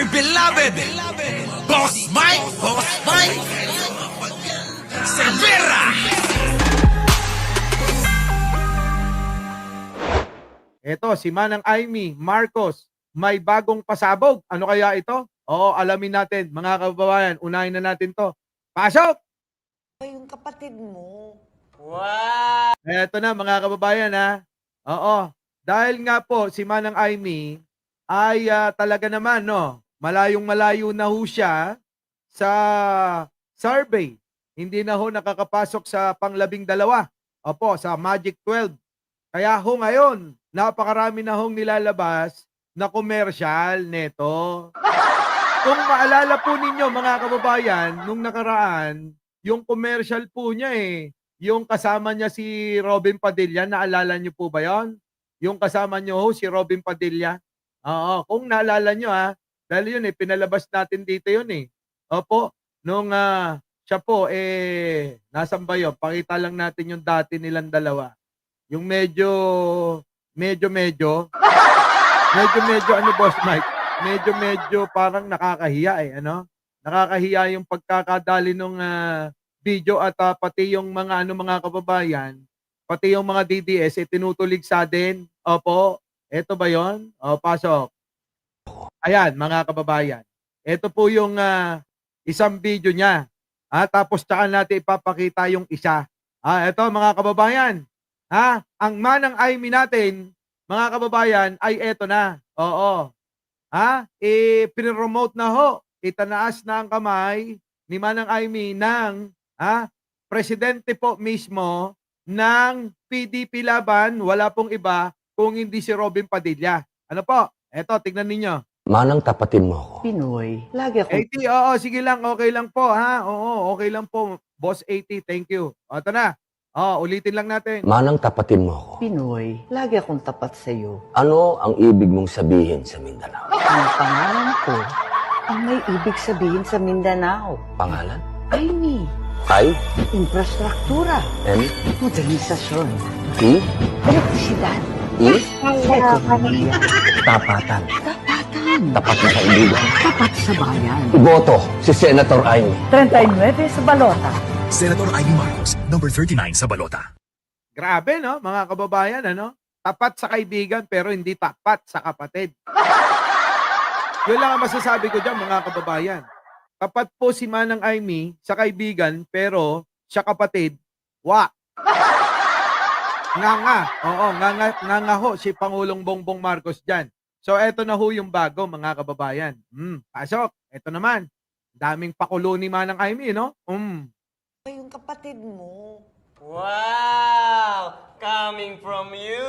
beloved Boss Mike Cervera. Eto, si Manang Aimee Marcos, may bagong pasabog. Ano kaya ito? Oo, alamin natin, mga kababayan. Unahin na natin to. Pasok! Yung kapatid mo. Eto na, mga kababayan, ha. Oo, dahil nga po, si Manang Aimee ay talaga naman, no, malayong-malayo na ho siya sa survey. Hindi na ho nakakapasok sa pang-12. Opo, sa Magic 12. Kaya ho ngayon, napakarami na hong nilalabas na commercial neto. Kung maalala po ninyo mga kababayan, nung nakaraan, yung commercial po niya yung kasama niya si Robin Padilla, naalala niyo po ba yon? Yung kasama niyo ho si Robin Padilla? Oo, kung naalala niyo dahil yun pinalabas natin dito yun Opo, nung siya po nasan ba yun? Pakita lang natin yung dati nilang dalawa. Yung medyo ano boss Mike? Medyo parang nakakahiya ano? Nakakahiya yung pagkakadali nung video at pati yung mga kababayan, pati yung mga DDS tinutuligsa din. Opo, eto ba yon? O, pasok. Ayan, mga kababayan. Ito po yung isang video niya. Tapos tsaka natin ipapakita yung isa. Ito mga kababayan. Ang Manang Aimee natin, mga kababayan, ay eto na. Oo. Pinromote na ho. Itanaas na ang kamay ni Manang Aimee ng presidente po mismo ng PDP Laban. Wala pong iba kung hindi si Robin Padilla. Ano po? Eto, tignan ninyo. Manang tapatin mo ako. Pinoy. Lagi ako. 80, oo, sige lang, okay lang po, Oo, okay lang po, Boss 80, thank you. Ito na. Ulitin lang natin. Manang tapatin mo ako. Pinoy. Lagi akong tapat sa iyo. Ano ang ibig mong sabihin sa Mindanao? Ang pangalan ko ang may ibig sabihin sa Mindanao. Pangalan? Aimee. Ay? Infrastruktura. M? Modernisasyon. T? Elektrisidad. E? Ekonomiya. Tapatan. Tapatan. Tapat na kaibigan. Tapat sa bayan. Iboto si Senator Aimee. 39 sa balota. Senator Aimee Marcos, number 39 sa balota. Grabe, no, mga kababayan, ano? Tapat sa kaibigan pero hindi tapat sa kapatid. Yun lang ang masasabi ko dyan, mga kababayan. Tapat po si Manang Aimee sa kaibigan pero siya kapatid, Oo, nga ho si Pangulong Bongbong Marcos dyan. So, eto na ho yung bago, mga kababayan. Pasok. Eto naman. Daming pakulo ni Manang Aimee, no? Yung kapatid mo. Wow! Coming from you!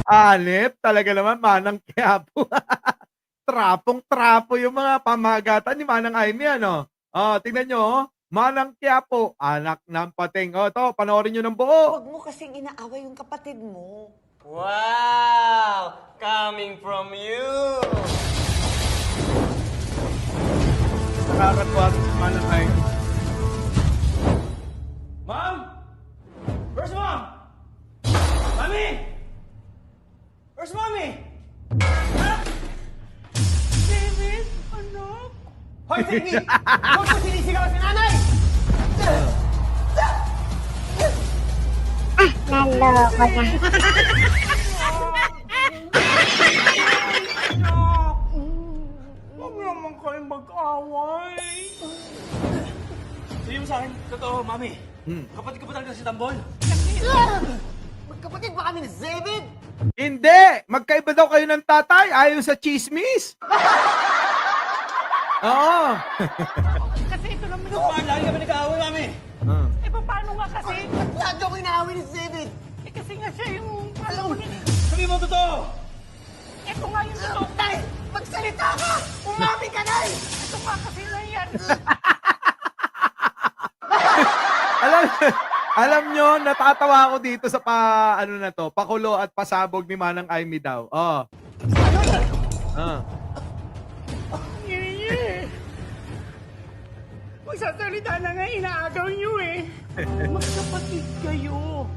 Anip, talaga naman, Manang Quiapo. Trapong-trapo yung mga pamagatan ni Manang Aimee, ano? Tingnan nyo, Manang Quiapo, anak ng pating. Ito, panoorin nyo ng buo. Huwag mo kasing inaaway yung kapatid mo. Wow! Coming from you! Nakakatuwa si Manang Aimee. Mom! Where's Mom? Mommy! Where's Mommy? David, anak. Hoy, Cindy! Huwag mo sinisigaw si nanay! Naloko na. Huwag naman kayong mag-away. Sabi mo sa akin, totoo, Mami. Kapatid ko ba talaga si Tambol? Magkapatid ba kami ni David? Hindi! Magkaiba daw kayo ng tatay ayon sa chismis. Oo. Kasi ito naman yung lagi kami nag-aaway, Mami. Eh, paano nga kasi? Lagi ako inaaway ni David. Eh, kasi nga siya yung... Alam mo, Sabi mo totoo! ito nga yung totoo. Tay! Magsalita ka! Umami ka, Nay! Ito nga kasi na yan. alam nyo, natatawa ako dito sa pakulo at pasabog ni Manang Aimee daw. Magsasalita na nga, inaagaw niyo eh. Magkapatid kayo.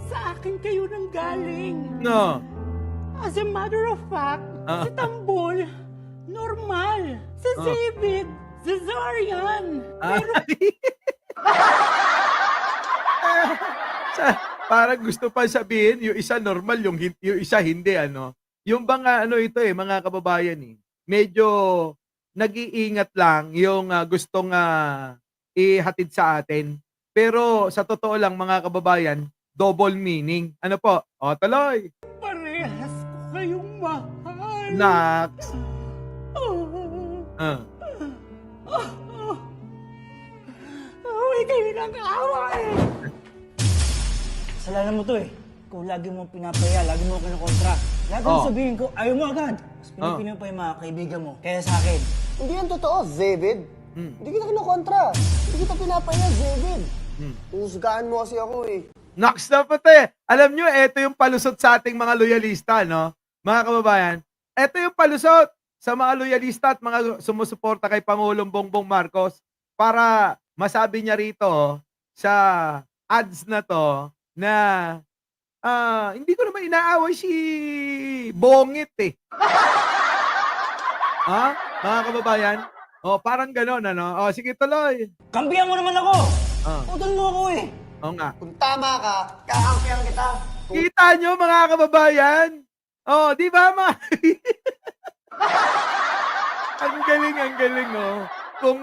Sa akin kayo nang galing. No. As a matter of fact, Ah. si Tambol, normal. Si Ah. David, Cesarian. Parang gusto pa sabihin, yung isa normal, yung isa hindi, ano. Yung bang ano ito mga kababayan medyo nag-iingat lang yung gustong ihatid sa atin. Pero sa totoo lang mga kababayan, double meaning. Ano po? O, tuloy. Parehas ko kayong mahal. Nax. Oh. Ah. Away kayo ng away. Kasalanan mo to eh. Ikaw lagi mo pinapaya, lagi mo kinukontra. Lagi mo Oh. sabihin ko, ayaw mo agad. Tapos pinipinin pa yung mga kaibigan mo. Kaya sa akin, Hindi yan totoo, David. Hindi kita kinukontra. Hindi kita pinapaya, David. Husgahan mo kasi ako eh. Nax na pati. Alam nyo, ito yung palusot sa ating mga loyalista, no? Mga kababayan, ito yung palusot sa mga loyalista at mga sumusuporta kay Pangulong Bongbong Marcos para masabi niya rito sa ads na to na hindi ko naman inaaway si Bongit Ha? Mga kababayan? O, parang gano'n, ano? O, sige, tuloy. kampihan mo naman ako! Ah. Utan mo ako eh! O nga. Kung tama ka, kakampihan kita. Kita nyo, mga kababayan? Oh, di ba, ang galing, oh. Kung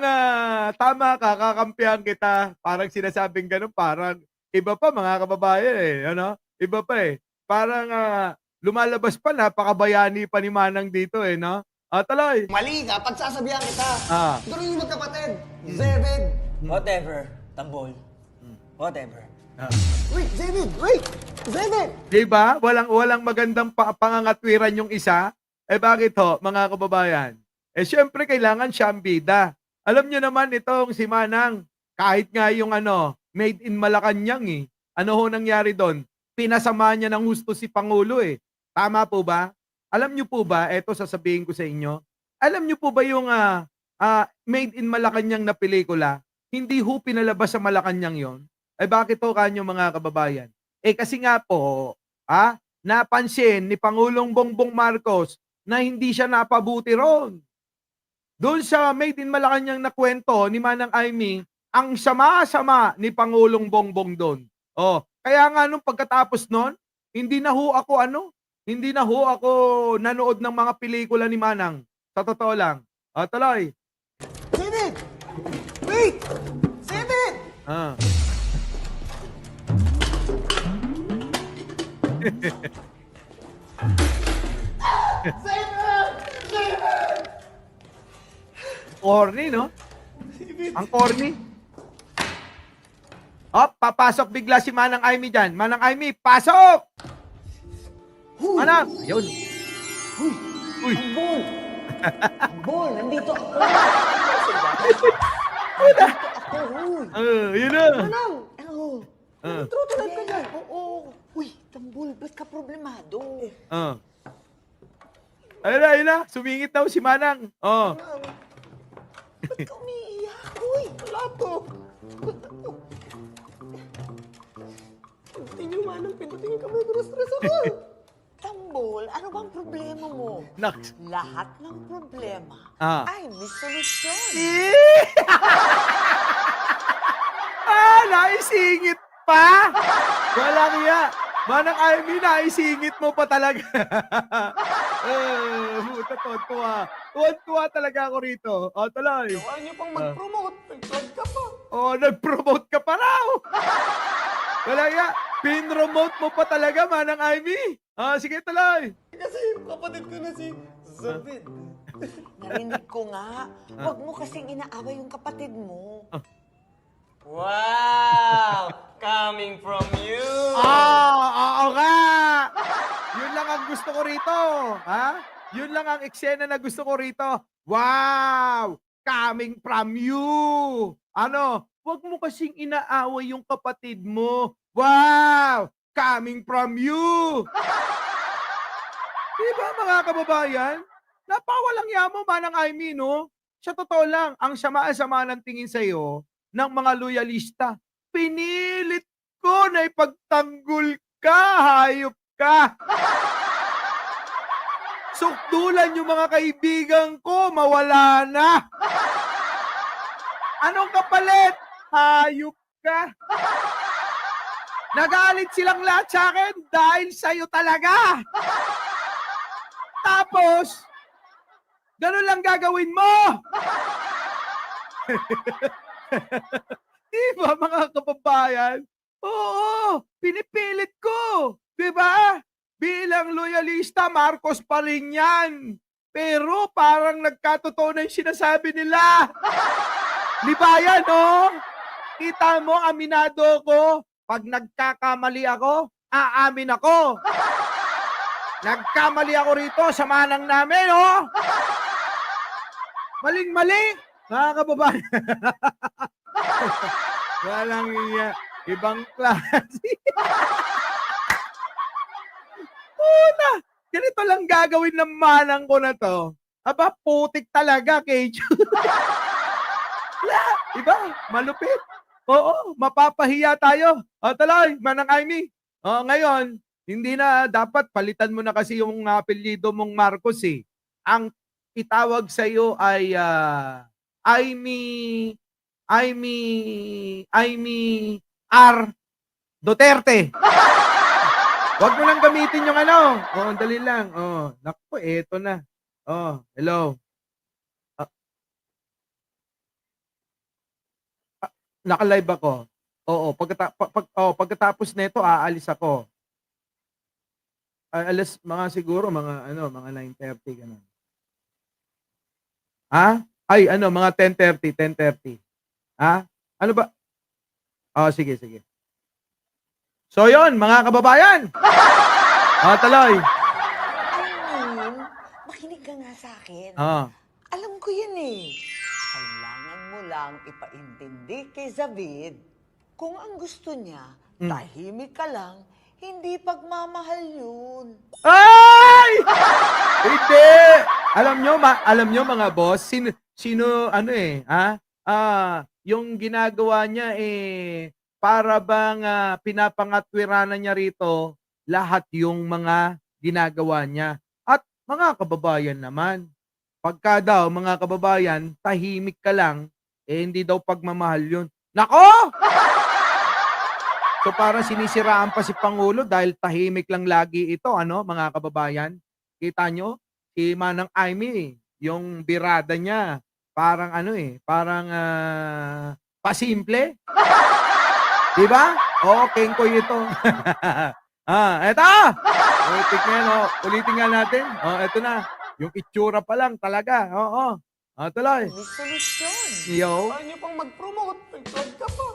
tama ka, kakampihan kita. Parang sinasabing gano'n, parang iba pa, mga kababayan, ano? Iba pa, Parang lumalabas pa, napakabayani pa ni Manang dito, no? Tuloy. Mali ka, pagsasabihan kita. Ah. Ito rin yung magkapatid, David. Whatever, Tambol. Whatever. Wait, David, wait! David! Di ba? Walang magandang pangangatwiran yung isa. Bakit ho, mga kababayan? Syempre, kailangan siya ang bida. Alam nyo naman itong si Manang, kahit nga yung made in Malacanang Ano ho nangyari doon? Pinasama niya ng husto si Pangulo Tama po ba? Alam nyo po ba, eto sasabihin ko sa inyo, alam nyo po ba yung made in Malacanang na pelikula, hindi ho pinalabas sa Malacanang yon? Bakit ho kanyo mga kababayan? Kasi nga po, napansin ni Pangulong Bongbong Marcos na hindi siya napabuti ron. Doon sa made in Malacanang na kwento ni Manang Aimee, ang sama-sama ni Pangulong Bongbong doon. Kaya nga nung pagkatapos nun, hindi na ho ako nanood ng mga pelikula ni Manang. Sa totoo lang. Tuloy. David! Wait! David! Corny, no? Ang corny. Papasok bigla si Manang Aimee dyan. Manang Aimee, pasok! Manang! Yun. Uy. Bol, nandito ako. Yun na. Manang! Tutuloy ka dyan. Oo. Uy, Tambol, ba't ka problemado? Ayun na. Sumingit daw si Manang. Ba't ka umiiyak? Uy, Wala to. Pindutin yung manang, pindutin yung kamay ko, stress ako. Tambol, ano bang problema mo? Naks. Lahat ng problema ay may solusyon. Naisingit pa? Walang iya. Manang Aimee, naisingit mo pa talaga. Tuwa. Tuwa talaga ako rito. Tuloy. Huwag niyo pang mag-promote. Nag-vlog ka pa. Nag-promote ka pa raw. Wala iya. Pin-promote mo pa talaga, Manang Aimee. Sige, tuloy. Kasi kapatid ko na si David. Narinig ko nga. Huwag mo kasing inaaway yung kapatid mo. Wow! Coming from you! Oo nga! Yun lang ang gusto ko rito. Yun lang ang eksena na gusto ko rito. Wow! Coming from you! Huwag mo kasing inaaway yung kapatid mo. Wow! Coming from you! Diba mga kababayan? Napawalang yamo Manang Aimee, no? Sa totoo lang, ang sama-sama ng tingin sa'yo ng mga loyalista, pinilit ko na ipagtanggol ka, hayop ka. Sukdulan yung mga kaibigan ko, mawala na. Anong kapalit? Hayop ka. Nagalit silang lahat sa akin dahil sa'yo talaga. Tapos, ganun lang gagawin mo. Diba mga kababayan? Oo, pinipilit ko. Diba? Bilang loyalista, Marcos pa rin yan. Pero parang nagkatotoo na yung sinasabi nila. Libayan, no? Kita mo, aminado ko. Pag nagkakamali ako, aamin ako. Nagkamali ako rito sa manang namin, oh. Maling-mali. Mga kababayan. Walang iya. Ibang klase. Una, ganito lang gagawin ng manang ko na to. Aba, putik talaga, Keju. Iba, malupit. Oo, mapapahiya tayo. O, tuloy, Manang Amy. O, ngayon, hindi na dapat palitan mo na kasi yung apelyido mong Marcos eh. Ang itawag sa iyo ay Amy R. Duterte. Huwag mo lang gamitin yung ano. O, dali lang. O, naku, eto na. O, hello. Naka-live ako. Oo, pagkatapos nito aalis ako. Alas mga siguro mga 9:30 ganun. Ha? Ay mga 10:30. Ha? Ano ba? Oh, sige. So 'yon, mga kababayan. Tuloy. Makinig ka nga sa akin. Alam ko yun eh. Kailangan mo lang ipaintindi kay David kung ang gusto niya, tahimik ka lang, hindi pagmamahal yun. Ay! Hindi! Alam nyo mga boss, sino yung ginagawa niya para bang pinapangatwiranan niya rito lahat yung mga ginagawa niya. At mga kababayan naman, pagka daw mga kababayan, tahimik ka lang, hindi daw pagmamahal yun. Nako! So parang sinisiraan pa si Pangulo dahil tahimik lang lagi ito, mga kababayan. Kita nyo? Si Manang Amy, yung birada niya, parang pasimple. Diba? Oo, kengkoy ito. Eto! Ulitin nga natin. Eto na. Yung itsura pa lang talaga. Oo. Tuloy. May solusyon. Yo. Ayaw niyo pang mag-promote. Nag-vlog ka pa.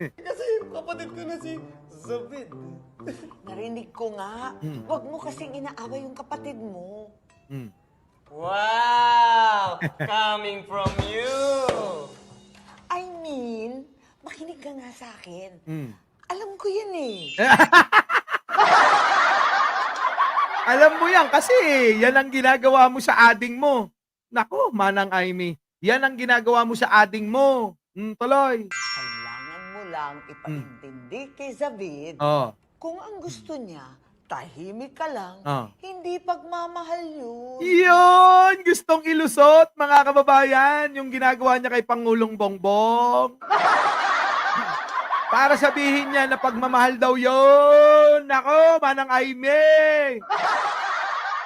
Kasi kapatid ko na si David. Narinig ko nga. Huwag mo kasing inaaway yung kapatid mo. Wow! Coming from you! I mean, makinig ka nga sa akin. Alam ko yun eh. Alam mo yan kasi yan ang ginagawa mo sa ading mo. Nako, Manang Amy. Yan ang ginagawa mo sa ading mo. Tuloy. Kailangan mo lang ipaintindi kay David kung ang gusto niya, tahimik ka lang, hindi pagmamahal yun. Yun! Gustong ilusot, mga kababayan, yung ginagawa niya kay Pangulong Bongbong. Para sabihin niya na pagmamahal daw yun. Nako, Manang Amy.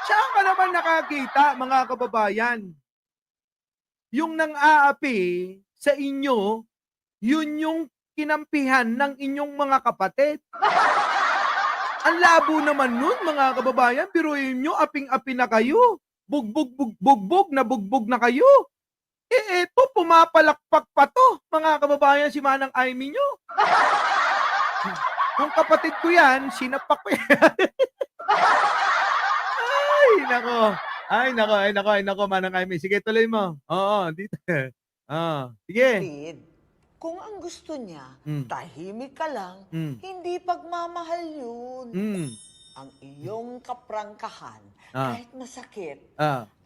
Saan ka naman nakakita, mga kababayan? Yung nang-aapi sa inyo, yun yung kinampihan ng inyong mga kapatid. Ang labo naman nun, mga kababayan. Biruin nyo, aping-api na kayo. Bugbog na kayo. Eto, pumapalakpak pa to, mga kababayan, si Manang Amy nyo. Kung kapatid ko yan, sinapak ko yan. Ay, nako, Manang Amy. Sige, tuloy mo. Oo, dito. Sige. David, kung ang gusto niya, tahimik ka lang, hindi pagmamahal yun. Ang iyong kaprangkahan, kahit masakit,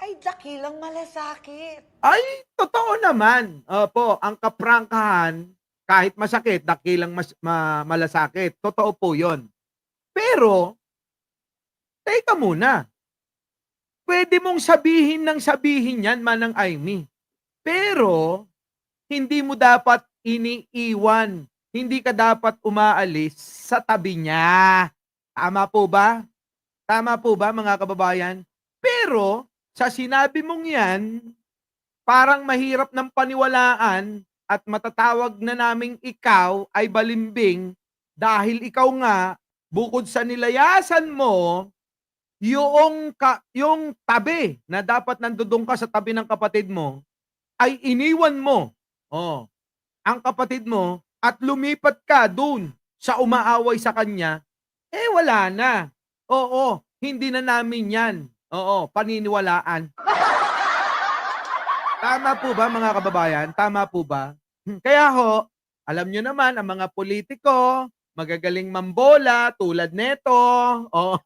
ay dakilang malasakit. Ay, totoo naman. Opo, ang kaprangkahan, kahit masakit, dakilang malasakit. Totoo po yon. Pero, teka muna. Pwede mong sabihin ng sabihin yan, Manang Aimee. Pero, hindi mo dapat iniiwan. Hindi ka dapat umaalis sa tabi niya. Tama po ba? Tama po ba, mga kababayan? Pero, sa sinabi mong yan, parang mahirap ng paniwalaan at matatawag na naming ikaw ay balimbing dahil ikaw nga, bukod sa nilayasan mo, yung tabi na dapat nandudong ka sa tabi ng kapatid mo, ay iniwan mo ang kapatid mo at lumipat ka dun sa umaaway sa kanya, wala na. Oo, hindi na namin yan. Oo, paniniwalaan. Tama po ba, mga kababayan? Tama po ba? Kaya alam nyo naman, ang mga politiko, magagaling mambola, tulad neto. Oh.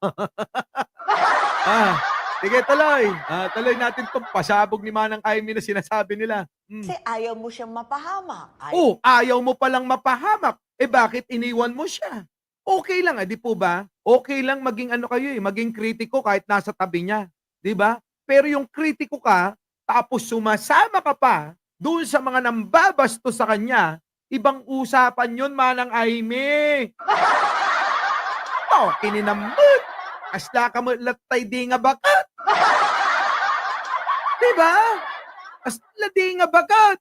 Sige, tuloy. Tuloy natin itong pasabog ni Manang Aimee na sinasabi nila. Kasi ayaw mo siyang mapahamak. Ayaw mo palang mapahamak. Bakit iniwan mo siya? Okay lang, di po ba? Okay lang maging maging kritiko kahit nasa tabi niya. Di ba? Pero yung kritiko ka, tapos sumasama ka pa doon sa mga nambabasto sa kanya, ibang usapan yun, Manang Aimee. Kininamot. Asla ka mo latay di nga bakat. Diba? Asla di nga bakat.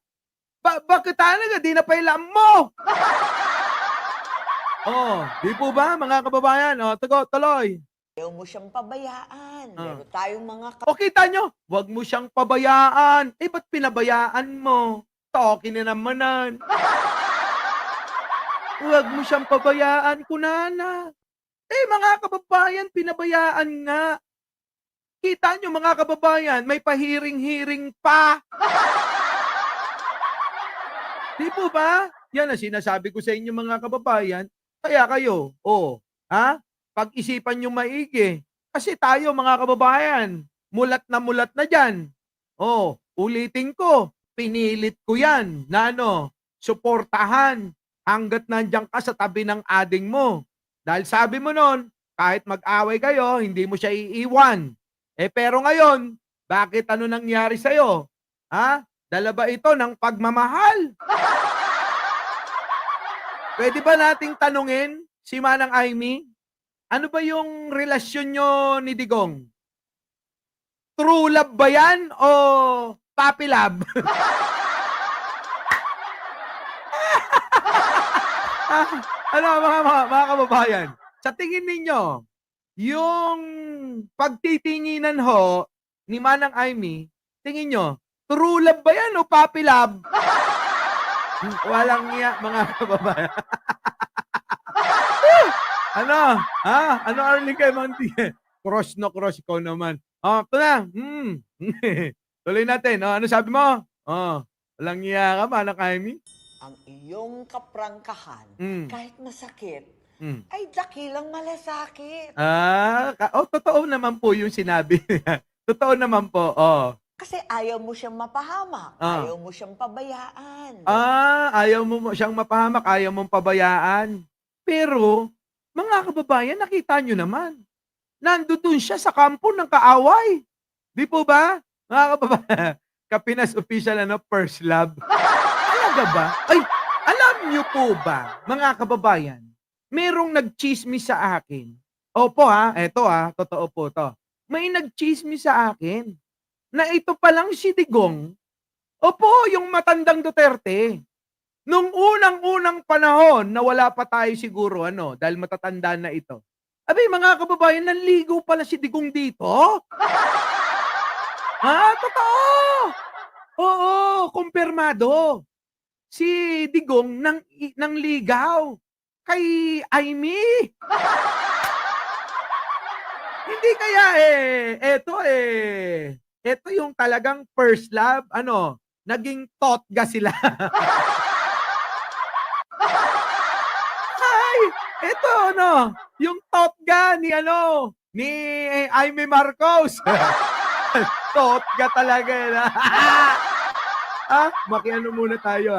Bakit talaga di na pailam mo? Di po ba, mga kababayan? Tuloy. Ayaw mo siyang pabayaan. Meron tayong mga Kita nyo, wag mo siyang pabayaan. Ba't pinabayaan mo? Tokin na namanan. Wag mo siyang pabayaan, kunana. Mga kababayan, pinabayaan nga. Kita nyo, mga kababayan, may pahiring-hiring pa. Di po ba? Yan ang sinasabi ko sa inyo, mga kababayan. Kaya kayo, pag-isipan nyo maigi. Kasi tayo, mga kababayan, mulat na dyan. Ulitin ko, pinilit ko yan na suportahan hanggat nandiyan ka sa tabi ng ading mo. Dahil sabi mo nun, kahit mag-away kayo, hindi mo siya iiwan. Pero ngayon, bakit nangyari sa'yo? Dala ba ito ng pagmamahal? Pwede ba nating tanungin si Manang Aimee? Ano ba yung relasyon nyo ni Digong? True love ba yan o puppy love? Mga kababayan, sa tingin ninyo, yung pagtitinginan ni Manang Aimee, tingin nyo, true love ba yan o puppy love? Walang niya, mga kababayan. Ano Arling kay Manti? Cross ikaw naman. Ito na. Tuloy natin. Ano sabi mo? Walang niya ka, Manang Aimee? ang iyong kaprangkahan, kahit masakit, ay dakilang malasakit. Totoo naman po yung sinabi niya. Totoo naman po, Kasi ayaw mo siyang mapahamak, ayaw mo siyang pabayaan. Ayaw mo siyang mapahamak, ayaw mong pabayaan. Pero, mga kababayan, nakita nyo naman, nandoon siya sa kampo ng kaaway. Di po ba? Mga kababayan, Kapinas official, first love. Talaga ba? Ay, alam nyo po ba, mga kababayan, merong nagchismis sa akin. Opo eto totoo po to. May nagchismis sa akin na ito palang si Digong. Opo, yung matandang Duterte. Nung unang-unang panahon na wala pa tayo siguro dahil matatanda na ito. Abay, mga kababayan, nanligaw pala si Digong dito. Totoo. Oo, kumpirmado. Si Digong nang ligaw kay Aimee. Hindi kaya eto yung talagang first love, naging totga sila. Ay, eto yung totga ni Aimee Marcos. Totga talaga maki muna tayo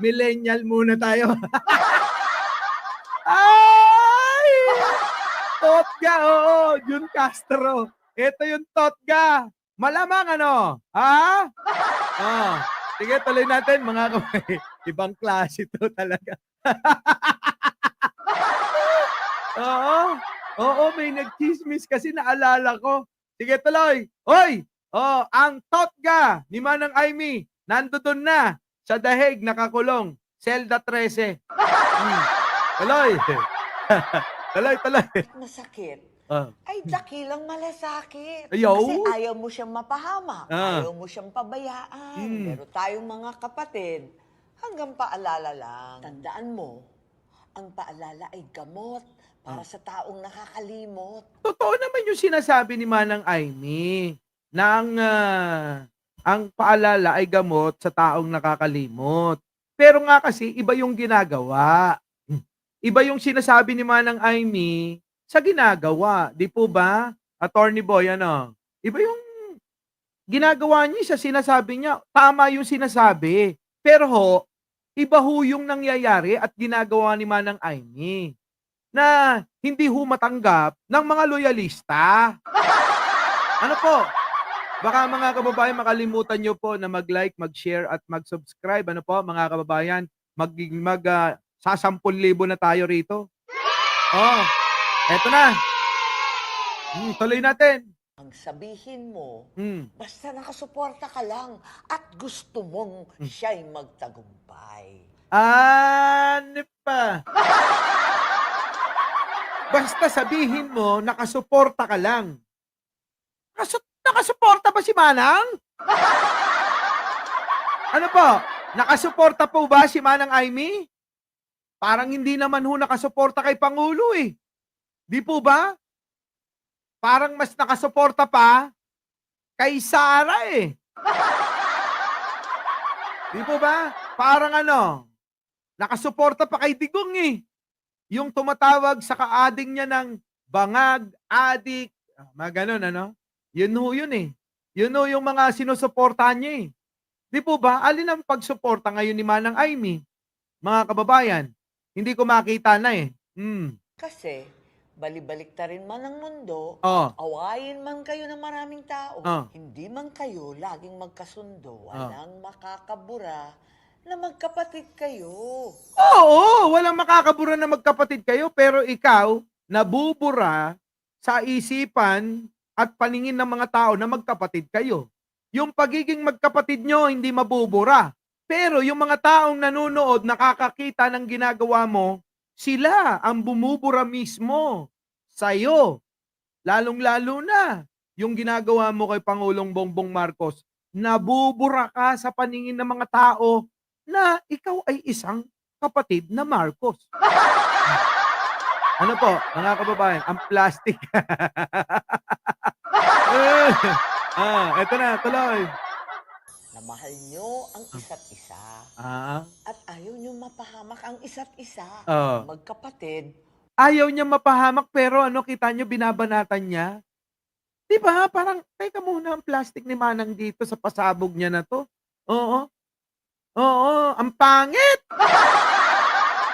millennial muna tayo. Ay! Totga, oo. Jun Castro. Ito yung Totga. Malamang ano? Ha? Oh. Sige, tuloy natin mga kamay. Ibang klase to talaga. Oo. Oo, may nagchismis kasi naalala ko. Sige, tuloy. Hoy! Oh, ang Totga ni Manang Aimee nandoon na sa dahig nakakulong. Selda 13. Tuloy. Tuloy. Masakit. Ah. Ay dakilang malasakit. Ayaw. Kasi ayaw mo siyang mapahamak. Ayaw mo siyang pabayaan. Pero tayong mga kapatid, hanggang paalala lang. Tandaan mo, ang paalala ay gamot para sa taong nakakalimot. Totoo naman yung sinasabi ni Manang Aimee na ang paalala ay gamot sa taong nakakalimot. Pero nga kasi iba yung ginagawa. Iba yung sinasabi ni Manang Aimee sa ginagawa. Di po ba? Attorney Boy, ano? Iba yung ginagawa niya sa sinasabi niya. Tama yung sinasabi. Pero iba ho yung nangyayari at ginagawa ni Manang Aimee na hindi ho matanggap ng mga loyalista. Ano po? Baka mga kababayan makalimutan nyo po na mag-like, mag-share at mag-subscribe. Ano po mga kababayan? Sa 10,000 na tayo rito. Oh, eto na. Tuloy natin. Ang sabihin mo, Hmm. basta nakasuporta ka lang at gusto mong siya'y magtagumpay. Ano pa? Basta sabihin mo, nakasuporta ka lang. Nakasuporta ba si Manang? Ano po? Nakasuporta po ba si Manang Aimee? Parang hindi naman ho nakasuporta kay Pangulo eh. Di po ba? Parang mas nakasuporta pa kay Sara eh. Di po ba? Parang nakasuporta pa kay Digong eh. Yung tumatawag sa kaading niya ng bangag, adik, mga ganun, Yun ho yun eh. Yun ho yung mga sinusuportahan niya eh. Di po ba? Alin ang pagsuporta ngayon ni Manang Aimee? Mga kababayan, hindi ko makita na eh. Kasi, balibalik ta rin man ang mundo, Oh. awayin man kayo ng maraming tao, Oh. hindi man kayo laging magkasundo, walang makakabura na magkapatid kayo. Oo, walang makakabura na magkapatid kayo, pero ikaw, nabubura sa isipan at paningin ng mga tao na magkapatid kayo. Yung pagiging magkapatid nyo, hindi mabubura. Pero yung mga taong nanonood, nakakakita ng ginagawa mo, sila ang bumubura mismo sa'yo. Lalong-lalo na yung ginagawa mo kay Pangulong Bongbong Marcos. Nabubura ka sa paningin ng mga tao na ikaw ay isang kapatid na Marcos. Ano po, mga kababayan, ang plastic. Eto na, tuloy. Na mahal nyo ang isa't isa. At ayaw nyo mapahamak ang isa't isa. Magkapatid. Ayaw niya mapahamak pero kita nyo binabanatan niya. Di ba? Parang, teka muna ang plastic ni Manang dito sa pasabog niya na to. Oo, ang pangit!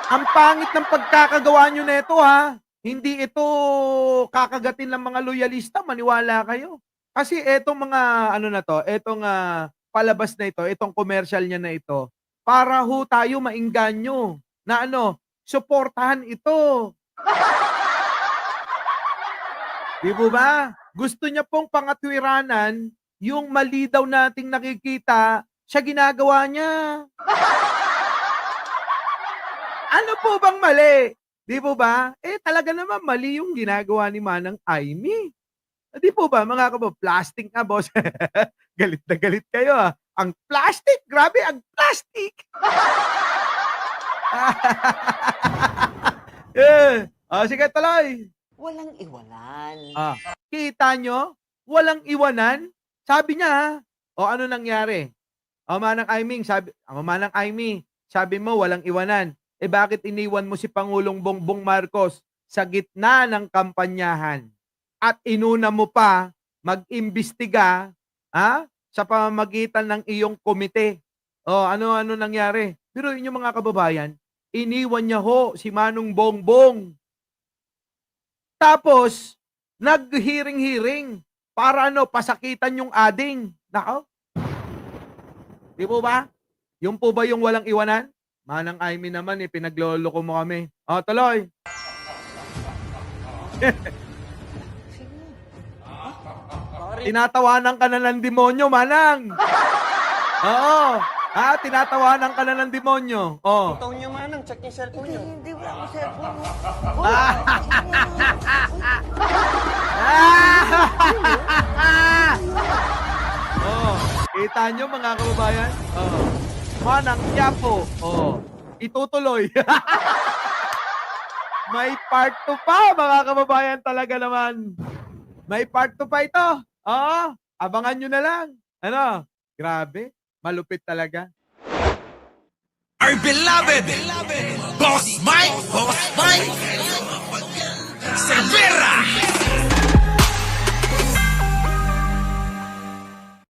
Ang pangit ng pagkakagawa nyo na ito ha. Hindi ito kakagatin ng mga loyalista, maniwala kayo. Kasi etong mga etong palabas na ito, itong commercial niya na ito, para ho tayo maingganyo na suportahan ito. Di ba ba? Gusto niya pong pangatwiranan yung mali daw nating nakikita, siya ginagawa niya. Ano po bang mali? Di po ba? Talaga naman mali yung ginagawa ni Manang Aimee. Di po ba, mga plastic nga, boss. Galit na galit kayo, Ang plastic! Grabe, ang plastic! Sige, tuloy. Walang iwanan. Kita nyo? Walang iwanan? Sabi niya, ano nangyari? Manang Aimee, sabi mo, walang iwanan. Bakit iniwan mo si Pangulong Bongbong Marcos sa gitna ng kampanyahan? At inuna mo pa mag-imbestiga sa pamamagitan ng iyong komite. Ano nangyari? Pero yung mga kababayan, iniwan niya ho si Manong Bongbong. Tapos, nag-hearing-hearing para pasakitan yung ading. Nako. Di po ba? Yung po ba yung walang iwanan? Manang Aimee naman, pinagloloko mo kami. O, tuloy. Tinatawanan ka na ng demonyo, Manang. Oo. Tinatawanan ka na ng demonyo. Oh. Taon niyo manang, check yung cellphone niyo. Hindi wala ako cellphone. Oh, kita nyo mga kababayan? Oh. Manang Quiapo. Oh. Itutuloy. May part 2 pa mga kababayan talaga naman. May part 2 pa ito. Oo. Abangan nyo na lang. Ano? Grabe. Malupit talaga. Our beloved, Boss Mike, Boss Mike.